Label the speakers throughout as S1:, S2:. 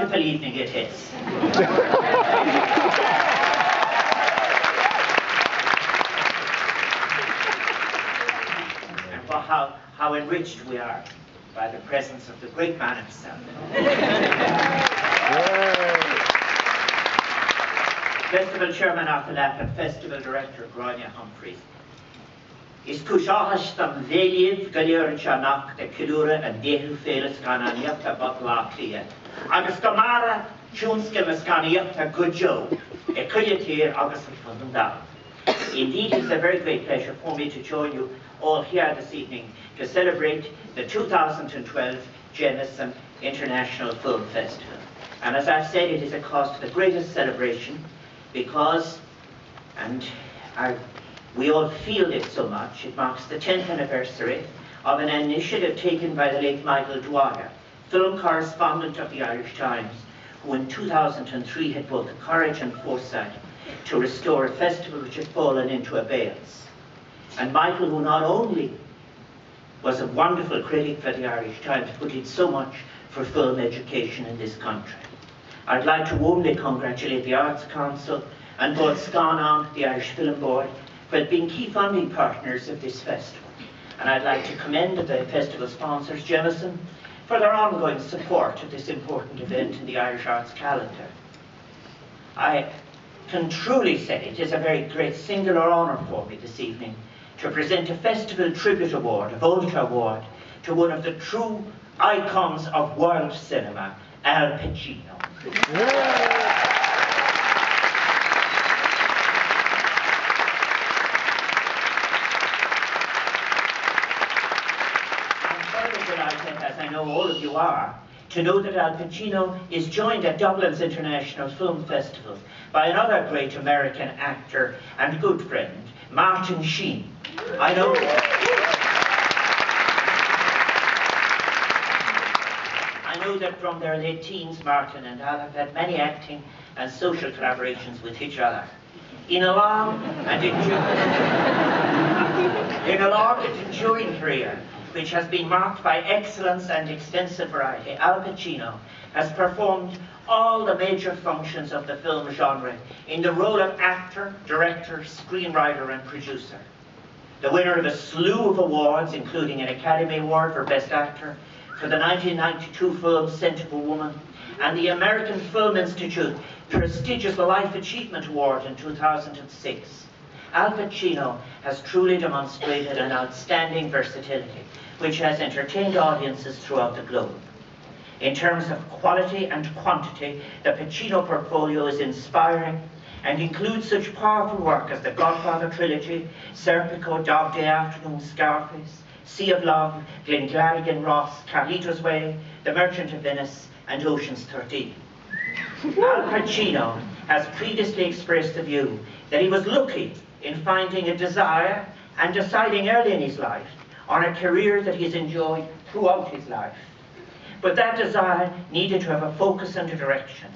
S1: wonderful evening it is. And how enriched we are by the presence of the great man himself. Festival Chairman Athalap and Festival Director Grania Humphreys. Is Kushahastam Veliv Galir Chanak, the Kilura and Dehu Felis Gananiata Batlakia. August Gamara, Chunskimas Ganiata Gujo, a Kuyatir August Fundam. Indeed, it's a very great pleasure for me to join you all here this evening to celebrate the 2012 Jameson International Film Festival. And as I've said, it is a cause for the greatest celebration because, we all feel it so much, it marks the 10th anniversary of an initiative taken by the late Michael Dwyer, film correspondent of the Irish Times, who in 2003 had both the courage and foresight to restore a festival which had fallen into abeyance. And Michael, who not only was a wonderful critic for the Irish Times, but did so much for film education in this country. I'd like to warmly congratulate the Arts Council and both Scanan, the Irish Film Board, for being key funding partners of this festival. And I'd like to commend the festival sponsors, Jameson, for their ongoing support of this important event in the Irish arts calendar. I can truly say it is a very great singular honour for me this evening to present a Festival Tribute Award, a Volta Award, to one of the true icons of world cinema, Al Pacino. As I know all of you are, to know that Al Pacino is joined at Dublin's International Film Festival by another great American actor and good friend, Martin Sheen. I know that from their late teens, Martin and Al have had many acting and social collaborations with each other. In a long and enduring career, which has been marked by excellence and extensive variety, Al Pacino has performed all the major functions of the film genre in the role of actor, director, screenwriter, and producer. The winner of a slew of awards, including an Academy Award for Best Actor for the 1992 film Scent of a Woman, and the American Film Institute prestigious Life Achievement Award in 2006. Al Pacino has truly demonstrated an outstanding versatility, which has entertained audiences throughout the globe. In terms of quality and quantity, the Pacino portfolio is inspiring and includes such powerful work as the Godfather trilogy, Serpico, Dog Day Afternoon, Scarface, Sea of Love, Glengarrigan Ross, Carlito's Way, The Merchant of Venice, and Ocean's 13. Al Pacino has previously expressed the view that he was lucky in finding a desire and deciding early in his life on a career that he's enjoyed throughout his life. But that desire needed to have a focus and a direction,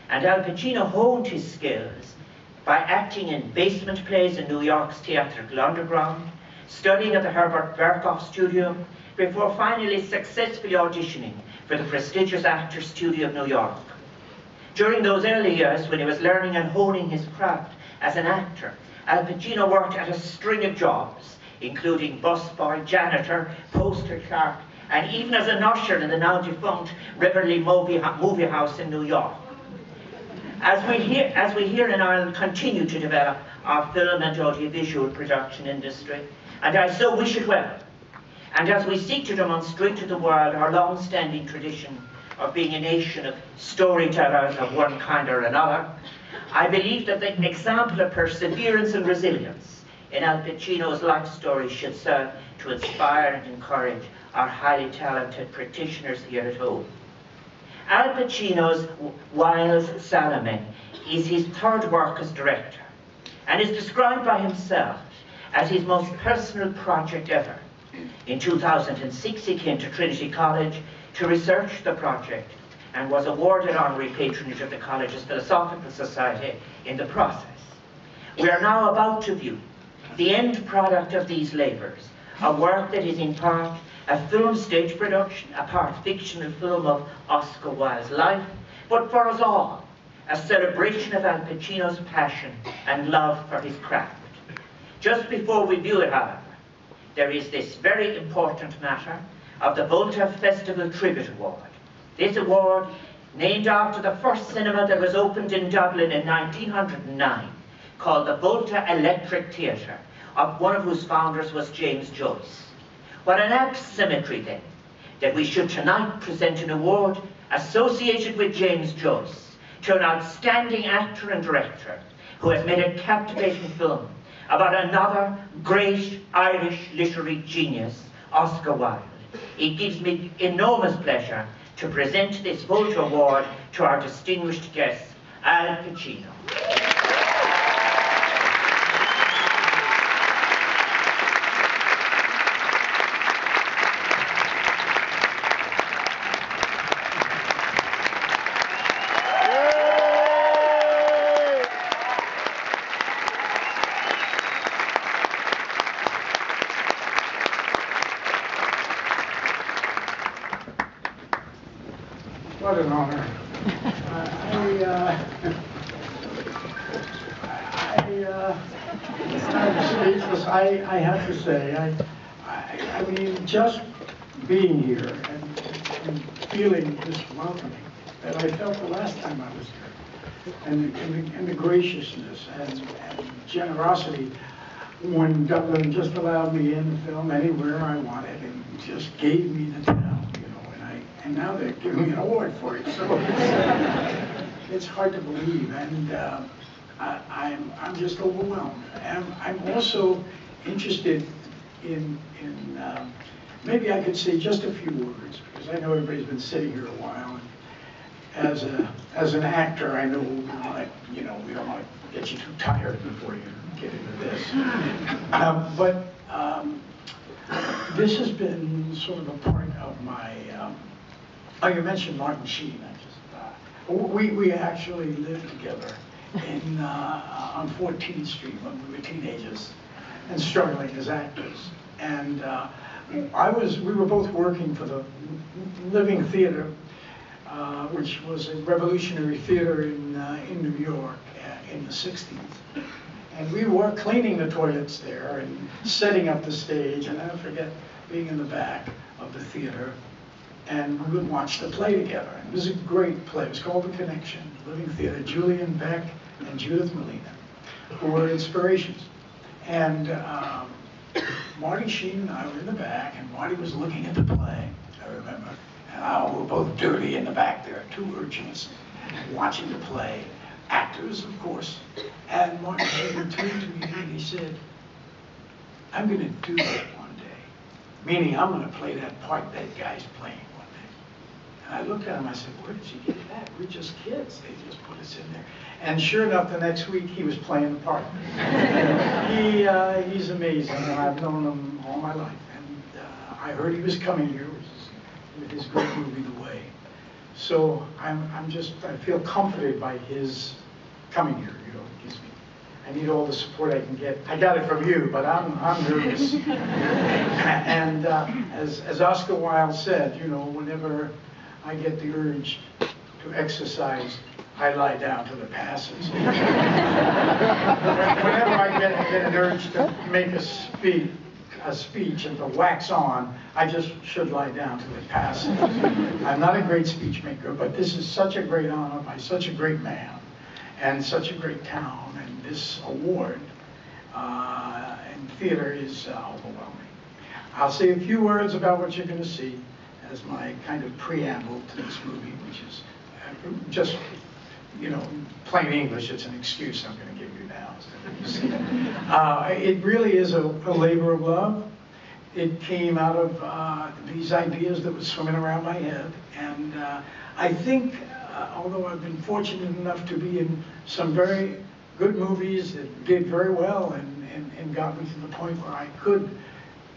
S1: and Al Pacino honed his skills by acting in basement plays in New York's theatrical underground, studying at the Herbert Berkoff Studio, before finally successfully auditioning for the prestigious Actors Studio of New York. During those early years, when he was learning and honing his craft as an actor, Al Pacino worked at a string of jobs, including busboy, janitor, poster clerk, and even as an usher in the now defunct Riverly Movie House in New York. As we here in Ireland continue to develop our film and audiovisual production industry, and I so wish it well, and as we seek to demonstrate to the world our long-standing tradition of being a nation of storytellers of one kind or another, I believe that the example of perseverance and resilience in Al Pacino's life story should serve to inspire and encourage our highly talented practitioners here at home. Al Pacino's Wilde Salomé is his third work as director, and is described by himself as his most personal project ever. In 2006, he came to Trinity College to research the project and was awarded honorary patronage of the college's Philosophical Society in the process. We are now about to view the end product of these labours, a work that is in part a film stage production, a part fictional film of Oscar Wilde's life, but for us all, a celebration of Al Pacino's passion and love for his craft. Just before we view it, however, there is this very important matter of the Volta Festival Tribute Award. This award, named after the first cinema that was opened in Dublin in 1909, called the Volta Electric Theatre, one of whose founders was James Joyce. What an apt symmetry, then, that we should tonight present an award associated with James Joyce to an outstanding actor and director who has made a captivating film about another great Irish literary genius, Oscar Wilde. It gives me enormous pleasure to present this Volta Award to our distinguished guest, Al Pacino.
S2: What an honor. I'm speechless. I have to say, I mean, just being here and feeling this welcoming that I felt the last time I was here, and the graciousness and generosity when Dublin just allowed me in to film anywhere I wanted and just gave me the town, you know, and now they're giving me an award for it. So it's hard to believe, and I'm just overwhelmed. And I'm also interested in maybe I could say just a few words, because I know everybody's been sitting here a while. And as an actor, I know we don't want to get you too tired before you get into this. But this has been sort of a part of my. Oh, you mentioned Martin Sheen. We actually lived together on 14th Street when we were teenagers and struggling as actors. And we were both working for the Living Theater, which was a revolutionary theater in New York in the 60s. And we were cleaning the toilets there and setting up the stage, and I never forget being in the back of the theater, and we would watch the play together. And it was a great play. It was called The Connection, Living Theater. Julian Beck and Judith Molina, who were inspirations. And Marty Sheen and I were in the back, and Marty was looking at the play, I remember. And we were both dirty in the back there, two urchins, watching the play. Actors, of course. And Martin Sheen turned to me and he said, "I'm going to do that one day." Meaning, I'm going to play that part that guy's playing one day. And I looked at him, I said, "Where did you get that? We're just kids. They just put us in there." And sure enough, the next week, he was playing the part. He's amazing, and I've known him all my life. And I heard he was coming here, with his great movie, The Way. So I feel comforted by his coming here, you know. I need all the support I can get. I got it from you, but I'm nervous. And as Oscar Wilde said, you know, whenever I get the urge to exercise, I lie down to the passes. Whenever I get an urge to make a speech and to wax on, I just should lie down to the passes. I'm not a great speech maker, but this is such a great honor by such a great man and such a great town, and this award in theater is overwhelming. I'll say a few words about what you're going to see as my kind of preamble to this movie, which is just, you know, plain English. It's an excuse I'm going to give you now. So you see. It really is a labor of love. It came out of these ideas that were swimming around my head, and I think, although I've been fortunate enough to be in some very good movies that did very well and got me to the point where I could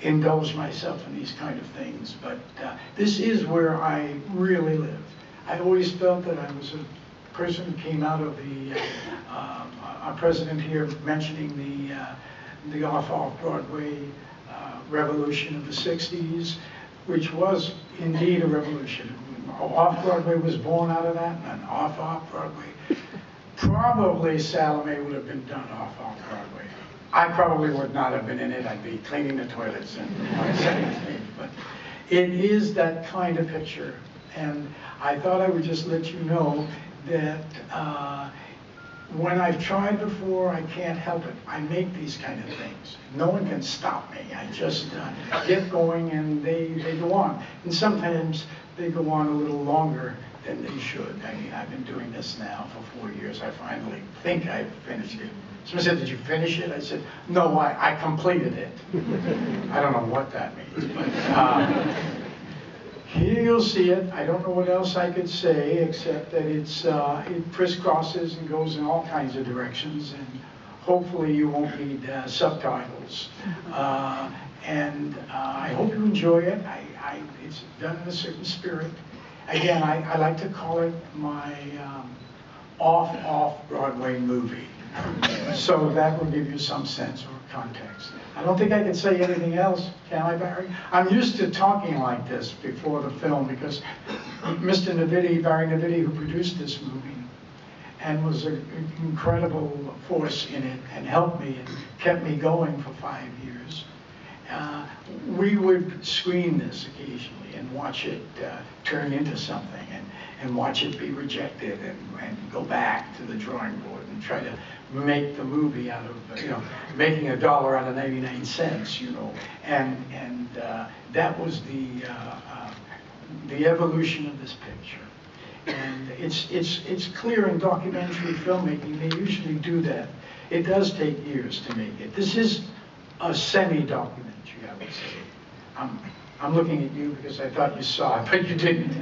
S2: indulge myself in these kind of things, but this is where I really live. I always felt that I was a person who came out of the, our president here mentioning the off-Broadway revolution of the 60s, which was indeed a revolution. Off-Broadway was born out of that, and off-Broadway. Probably Salome would have been done off-Broadway. I probably would not have been in it. I'd be cleaning the toilets and setting the stage. But it is that kind of picture. And I thought I would just let you know that when I've tried before, I can't help it. I make these kind of things. No one can stop me. I just get going and they go on. And sometimes they go on a little longer than they should. I mean, I've been doing this now for 4 years. I finally think I've finished it. Someone said, did you finish it? I said, no, I completed it. I don't know what that means, but here you'll see it. I don't know what else I could say except that it crisscrosses and goes in all kinds of directions, and hopefully you won't need subtitles. And I hope you enjoy it. It's done in a certain spirit. Again, I like to call it my off-Broadway movie. So that will give you some sense or context. I don't think I can say anything else, can I, Barry? I'm used to talking like this before the film because Mr. Navidi, Barry Navidi, who produced this movie and was an incredible force in it and helped me and kept me going for 5 years, we would screen this occasionally and watch it turn into something and watch it be rejected and go back to the drawing board and try to make the movie out of, making $1 out of 99 cents, and that was the evolution of this picture. And it's clear in documentary filmmaking, they usually do that. It does take years to make it. This is a semi-documentary, I would say. I'm looking at you because I thought you saw it, but you didn't.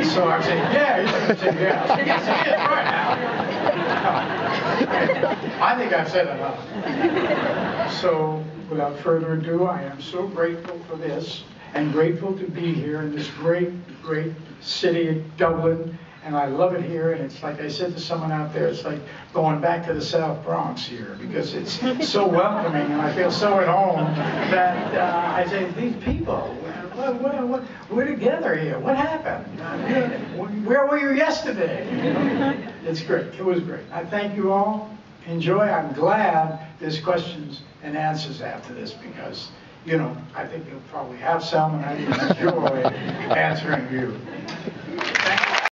S2: So I said, yeah, you're going to say, yeah. Yes, it is, right now. I think I've said enough. So without further ado, I am so grateful for this and grateful to be here in this great, great city, Dublin. And I love it here, and it's like I said to someone out there, it's like going back to the South Bronx here, because it's so welcoming, and I feel so at home that I say, these people, we're together here. What happened? Where were you yesterday? It's great. It was great. I thank you all. Enjoy. I'm glad there's questions and answers after this, because, I think you'll probably have some, and I enjoy answering you.